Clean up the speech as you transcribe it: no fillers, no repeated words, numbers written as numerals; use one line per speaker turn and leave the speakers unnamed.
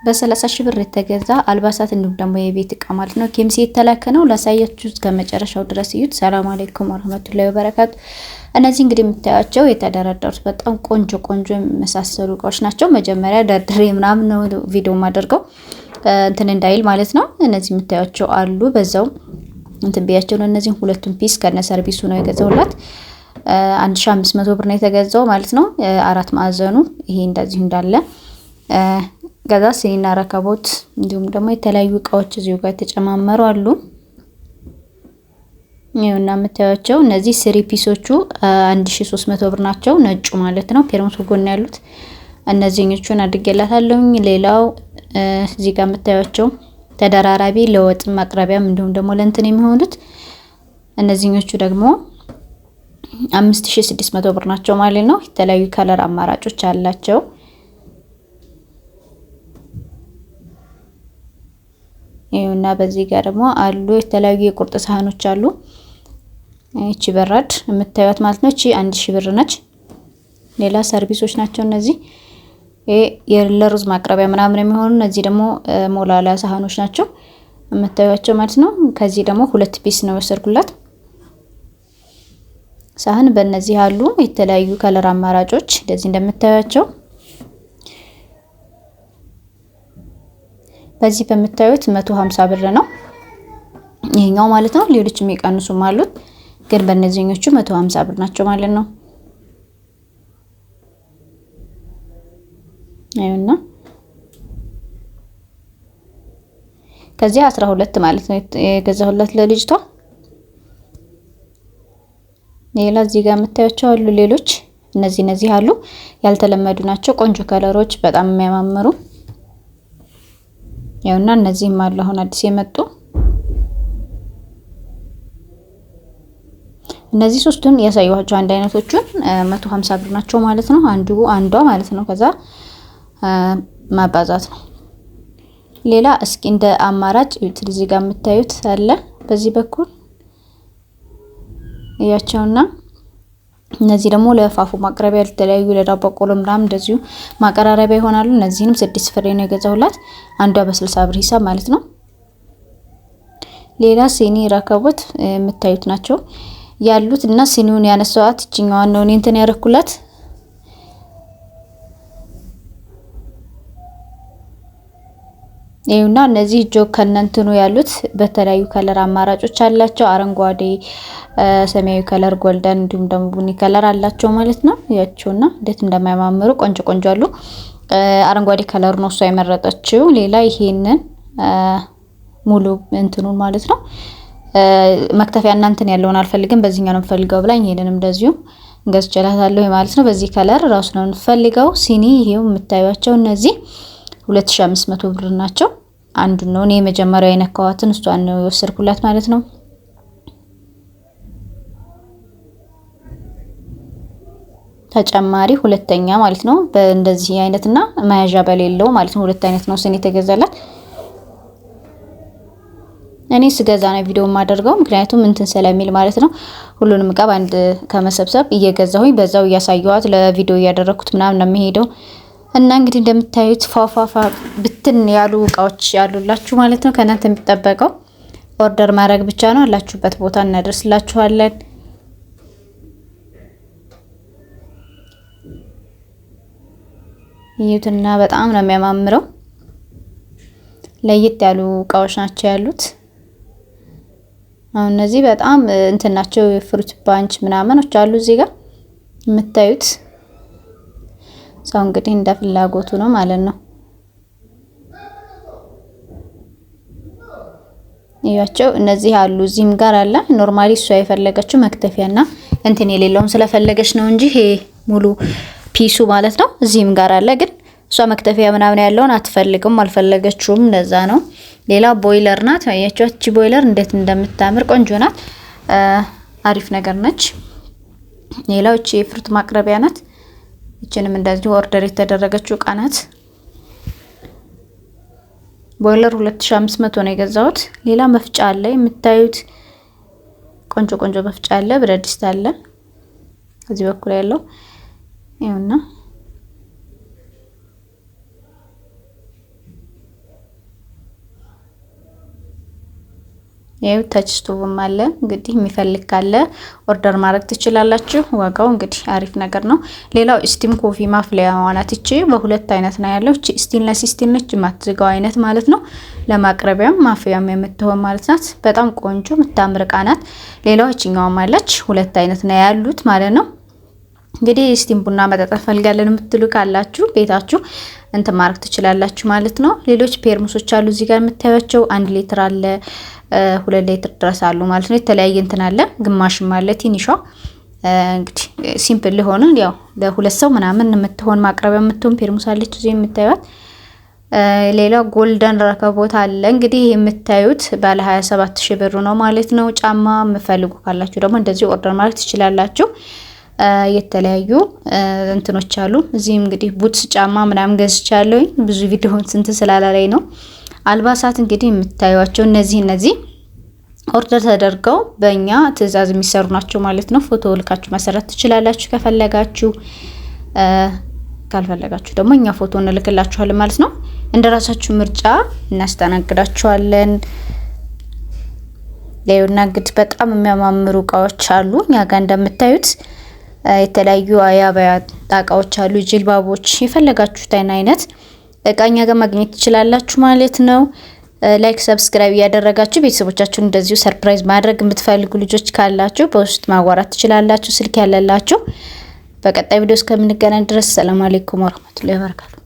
በ30 ሺህ ብር የተገዛ አልባሳት እንዲሁም ደግሞ የቤት እቃ ማለት ነው። ኬምሲ የተላከ ነው። ላሳያችሁ ከመጨረሻው ድረስ እዩት። ሰላም አለይኩም ወራህመቱላሂ ወበረካቱ። እነዚህ እንግዲህ የምታያቸው የተደረደሩት በጣም ቆንጆ ቆንጆ የሚመሳሰሉ እቃዎች ናቸው። መጀመሪያ ደርድሬ ምናምን ነው ቪዲዮ ማደርገው እንትን እንዳይል ማለት ነው። እነዚህ የምታያቸው አሉ። በዛው እንትን ቢያቸው ነው። እነዚህን ሁለቱን ፒስ ከነ ሰርቪሱ ነው የገዛውላት 1500 ብር ነው የተገዛው ማለት ነው። አራት ማዕዘኑ ይሄ እንደዚህ እንዳለ ገዛ ሲና ረከቦት እንዲሁም ደግሞ የተለያዩ እቃዎች እዚሁ ጋር ተጨማመሩ አሉ። ይኸውና የምታዩቸው እነዚህ ስሪ ፒሶቹ 1300 ብር ናቸው። ነጩ ማለት ነው። ፔሮንሱ ጎን ያሉት እነዚህኞቹን አድርጌላታለሁ። ሌላው እዚህ ጋር የምታዩቸው ተደራራቢ ለወጥ ማቅረቢያም እንዲሁም ደግሞ ለእንትን የሚሆኑት እነዚህኞቹ ደግሞ 5600 ብር ናቸው ማለት ነው። የተለያዩ ከለር አማራጮች አላቸው። ይኸውና በዚህ ጋር ደግሞ አሉ የተለያዩ የቁርጥ ሳህኖች አሉ። እቺ በራድ የምታዩት ማለት ነው። እቺ 1000 ብር ነች። ሌላ ሰርቪሶች ናቸው እነዚህ። የለሩዝ ማቅረቢያ ምናምን የሚሆኑ እነዚህ ደግሞ ሞላላ ሳህኖች ናቸው የምታዩቸው ማለት ነው። ከዚህ ደግሞ ሁለት ፒስ ነው ወሰርኩላት ሳህን። በእነዚህ አሉ የተለያዩ ከለር አማራጮች እንደዚህ እንደምታዩቸው። በዚህ በምታዩት 150 ብር ነው ይሄኛው ማለት ነው። ሌሎች የሚቀንሱም አሉት ግን በእነዚህኞቹ 150 ብር ናቸው ማለት ነው። አይውና ከዚህ 12 ማለት ነው የገዛሁላት ለልጅቷ። ሌላ እዚህ ጋር የምታዩቸው አሉ ሌሎች እነዚህ አሉ ያልተለመዱ ናቸው። ቆንጆ ከለሮች በጣም የሚያማምሩ ያውና እነዚህም አሉ አሁን አዲስ የመጡ እነዚህ ሶስቱን ያሳየኋቸው አንድ አይነቶቹን 150 ብር ናቸው ማለት ነው። አንዷ ማለት ነው። ከዛ ማባዛት ነው። ሌላ እስኪ እንደ አማራጭ እዚህ ጋር የምታዩት አለ በዚህ በኩል እያቸውና እነዚህ ደግሞ ለፋፉ ማቅረቢያ ለተለያዩ ለዳቦ ቆሎ ምናምን እንደዚሁ ማቀራረቢያ ይሆናሉ። እነዚህንም 6 ፍሬ ነው የገዛሁላት አንዷ በ60 ብር ሂሳብ ማለት ነው። ሌላ ሲኒ ረከቦት የምታዩት ናቸው ያሉት እና ሲኒውን ያነሳዋት እቺኛዋን ነው እንትን ያረኩላት። ይኸውና እነዚህ ጆክ ከነንትኑ ያሉት በተለያዩ ከለር አማራጮች አላቸው። አረንጓዴ፣ ሰማያዊ ከለር፣ ጎልደን እንዲሁም ደግሞ ቡኒ ከለር አላቸው ማለት ነው። ያቸውና እንዴት እንደማያማምሩ ቆንጆ ቆንጆ አሉ። አረንጓዴ ከለር ነው እሷ የመረጠችው። ሌላ ይሄንን ሙሉ እንትኑን ማለት ነው መክተፊያ እናንተን ያለውን አልፈልግም በዚህኛው ነው ፈልገው ብላኝ ይሄንንም እንደዚሁ ገዝቼላታለሁ ማለት ነው። በዚህ ከለር ራሱ ነው ፈልገው። ሲኒ ይሄው የምታዩቸው እነዚህ 2500 ብር ናቸው። አንዱ ነው እኔ መጀመሪያው የነካዋትን እሷን ነው የወሰድኩላት ማለት ነው። ተጨማሪ ሁለተኛ ማለት ነው በእንደዚህ አይነትና መያዣ በሌለው ማለት ነው። ሁለት አይነት ነው ሲኒ ተገዛላት። እኔ ስገዛ ነው ቪዲዮ ማደርገው ምክንያቱም እንትን ስለሚል ማለት ነው። ሁሉንም እቃ አንድ ከመሰብሰብ እየገዛሁኝ በዛው እያሳየዋት ለቪዲዮ እያደረኩት ምናምን ነው የሚሄደው። እና እንግዲህ እንደምታዩት ፋፋፋ ብትን ያሉ እቃዎች ያሉላችሁ ማለት ነው። ከእናንተ የሚጠበቀው ኦርደር ማድረግ ብቻ ነው። አላችሁበት ቦታ እናደርስላችኋለን። ይሄትና በጣም ነው የሚያማምረው። ለየት ያሉ እቃዎች ናቸው ያሉት። አሁን እነዚህ በጣም እንትን ናቸው። የፍሩት ባንች ምናምኖች አሉ እዚህ ጋር የምታዩት። ሰው እንግዲህ እንደ ፍላጎቱ ነው ማለት ነው። ይያቸው እነዚህ አሉ እዚህም ጋር አለ። ኖርማሊ እሷ የፈለገችው መክተፊያና እንትን የሌለውን ስለፈለገች ነው እንጂ ይሄ ሙሉ ፒሱ ማለት ነው እዚህም ጋር አለ። ግን እሷ መክተፊያ ምናምን ያለውን አትፈልግም አልፈለገችውም። ለዛ ነው። ሌላ ቦይለር ናት። አያችሁ እቺ ቦይለር እንዴት እንደምታምር ቆንጆ ናት። አሪፍ ነገር ነች። ሌላው እቺ የፍሩት ማቅረቢያ ናት። እቺንም እንደዚህ ኦርደር የተደረገችው እቃ ናት። ቦይለር 2500 ነው የገዛሁት። ሌላ መፍጫ አለ የምታዩት ቆንጆ ቆንጆ መፍጫ አለ። ብረት ድስት አለ እዚህ በኩል ያለው ይኸውና ይሄው ታች ስቶቭም አለ። እንግዲህ የሚፈልግ ካለ ኦርደር ማድረግ ትችላላችሁ። ዋጋው እንግዲህ አሪፍ ነገር ነው። ሌላው ስቲም ኮፊ ማፍለያ ዋናት እቺ በሁለት አይነት ነው ያለው። እቺ ስቴንለስ ስቲል ነች ማትዘጋው አይነት ማለት ነው። ለማቅረቢያም ማፍያም የምትሆን ማለት ናት። በጣም ቆንጆ የምታምር እቃ ናት። ሌላው እቺኛውም አለች። ሁለት አይነት ነው ያሉት ማለት ነው። እንግዲህ ስቲም ቡና መጠጣት ፈልጋለን የምትሉ ካላችሁ ቤታችሁ እንት ማርክ ትችላላችሁ ማለት ነው። ሌሎች ፔርሙሶች አሉ እዚህ ጋር የምታዩቸው 1 ሊትር አለ 2 ሊትር ድረስ አሉ ማለት ነው። የተለያየ እንትን አለ ግማሽም አለ ትንሿ እንግዲህ ሲምፕል ሊሆን ያው ለሁለት ሰው ምናምን የምትሆን ማቅረቢያ የምትሆን ፔርሙስ አለች እዚህ የምታዩት። ሌላው ጎልደን ረከቦት አለ እንግዲህ የምታዩት ባለ 27000 ብር ነው ማለት ነው። ጫማ የምፈልጉ ካላችሁ ደግሞ እንደዚህ ኦርደር ማለት ትችላላችሁ። የተለያዩ እንትኖች አሉ እዚህም እንግዲህ ቡትስ ጫማ ምናምን ገዝቻለሁ ብዙ ቪዲዮውን ስንት ስላላለኝ ነው። አልባሳት እንግዲህ የምታዩቸው እነዚህ ኦርደር ተደርገው በእኛ ትዕዛዝ የሚሰሩ ናቸው ማለት ነው። ፎቶ ልካችሁ መሰረት ትችላላችሁ ከፈለጋችሁ፣ ካልፈለጋችሁ ደግሞ እኛ ፎቶ እንልክላችኋለን ማለት ነው። እንደራሳችሁ ምርጫ እናስተናግዳችኋለን። ሌላውና እንግዲህ በጣም የሚያማምሩ እቃዎች አሉ እኛ ጋር እንደምታዩት የተለያዩ አያባያ ጣቃዎች አሉ፣ ጅልባቦች የፈለጋችሁት አይነት እቃኛ ጋር ማግኘት ትችላላችሁ ማለት ነው። ላይክ ሰብስክራይብ ያደረጋችሁ ቤተሰቦቻችሁን እንደዚሁ ሰርፕራይዝ ማድረግ የምትፈልጉ ልጆች ካላችሁ በውስጥ ማዋራት ትችላላችሁ፣ ስልክ ያለላችሁ። በቀጣይ ቪዲዮ እስከምንገናኝ ድረስ ሰላም አለይኩም ወራህመቱላሂ ወበረካቱ።